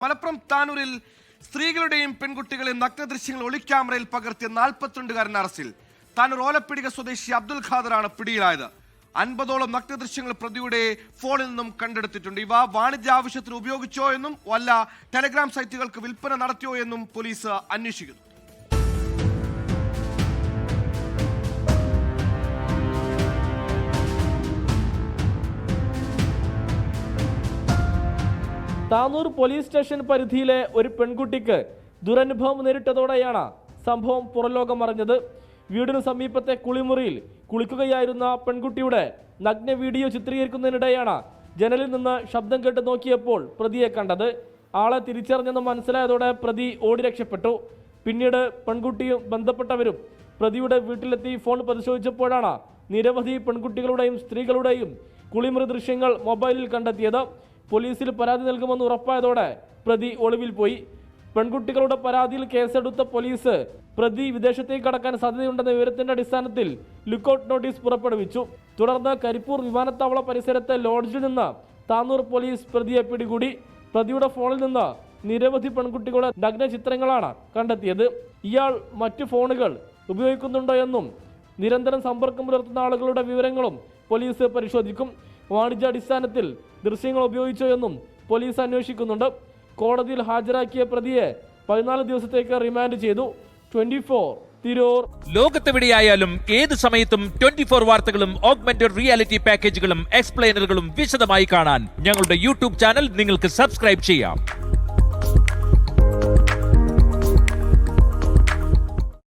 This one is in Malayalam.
മലപ്പുറം താനൂരിൽ സ്ത്രീകളുടെയും പെൺകുട്ടികളെയും നഗ്നദൃശ്യങ്ങൾ ഒളിക്യാമറയിൽ പകർത്തിയ 42-കാരൻ അറസ്റ്റിൽ. താനൂർ ഓലപ്പിടിക സ്വദേശി അബ്ദുൽ ഖാദറാണ് പിടിയിലായത്. 50ഓളം നഗ്നദൃശ്യങ്ങൾ പ്രതിയുടെ ഫോണിൽ നിന്നും കണ്ടെടുത്തിട്ടുണ്ട്. ഇവ വാണിജ്യ ആവശ്യത്തിന് ഉപയോഗിച്ചോ എന്നും വല്ല ടെലഗ്രാം സൈറ്റുകൾക്ക് വിൽപ്പന നടത്തിയോ എന്നും പോലീസ് അന്വേഷിക്കുന്നു. താനൂർ പോലീസ് സ്റ്റേഷൻ പരിധിയിലെ ഒരു പെൺകുട്ടിക്ക് ദുരനുഭവം നേരിട്ടതോടെയാണ് സംഭവം പുറലോകം അറിഞ്ഞത്. വീടിന് സമീപത്തെ കുളിമുറിയിൽ കുളിക്കുകയായിരുന്ന പെൺകുട്ടിയുടെ നഗ്ന വീഡിയോ ചിത്രീകരിക്കുന്നതിനിടെയാണ് ജനലിൽ നിന്ന് ശബ്ദം കേട്ട് നോക്കിയപ്പോൾ പ്രതിയെ കണ്ടത്. ആളെ തിരിച്ചറിഞ്ഞെന്ന് മനസ്സിലായതോടെ പ്രതി ഓടി രക്ഷപ്പെട്ടു. പിന്നീട് പെൺകുട്ടിയും ബന്ധപ്പെട്ടവരും പ്രതിയുടെ വീട്ടിലെത്തി ഫോൺ പരിശോധിച്ചപ്പോഴാണ് നിരവധി പെൺകുട്ടികളുടെയും സ്ത്രീകളുടെയും കുളിമുറി ദൃശ്യങ്ങൾ മൊബൈലിൽ കണ്ടെത്തിയത്. പോലീസിൽ പരാതി നൽകുമെന്ന് ഉറപ്പായതോടെ പ്രതി ഒളിവിൽ പോയി. പെൺകുട്ടികളുടെ പരാതിയിൽ കേസെടുത്ത പോലീസ് പ്രതി വിദേശത്തേക്ക് കടക്കാൻ സാധ്യതയുണ്ടെന്ന വിവരത്തിന്റെ അടിസ്ഥാനത്തിൽ ലുക്കൌട്ട് നോട്ടീസ് പുറപ്പെടുവിച്ചു. തുടർന്ന് കരിപ്പൂർ വിമാനത്താവള പരിസരത്തെ ലോഡ്ജിൽ നിന്ന് താനൂർ പോലീസ് പ്രതിയെ പിടികൂടി. പ്രതിയുടെ ഫോണിൽ നിന്ന് നിരവധി പെൺകുട്ടികളുടെ നഗ്ന ചിത്രങ്ങളാണ് കണ്ടെത്തിയത്. ഇയാൾ മറ്റു ഫോണുകൾ ഉപയോഗിക്കുന്നുണ്ടോ എന്നും നിരന്തരം സമ്പർക്കം പുലർത്തുന്ന ആളുകളുടെ വിവരങ്ങളും പോലീസ് പരിശോധിക്കും. വാണിജ്യാടിസ്ഥാനത്തിൽ ദൃശ്യങ്ങൾ ഉപയോഗിച്ചോ എന്നും പോലീസ് അന്വേഷിക്കുന്നുണ്ട്. കോടതിയിൽ ഹാജരാക്കിയ പ്രതിയെ 14 ദിവസത്തേക്ക് റിമാൻഡ് ചെയ്തു. 24 തിരൂർ. ലോകത്തെവിടെയായാലും ഏത് സമയത്തും 24 വാർത്തകളും ഓഗ്മെന്റഡ് റിയാലിറ്റി പാക്കേജുകളും എക്സ്പ്ലെയിനറുകളും വിശദമായി കാണാൻ ഞങ്ങളുടെ യൂട്യൂബ് ചാനൽ നിങ്ങൾക്ക് സബ്സ്ക്രൈബ് ചെയ്യാം.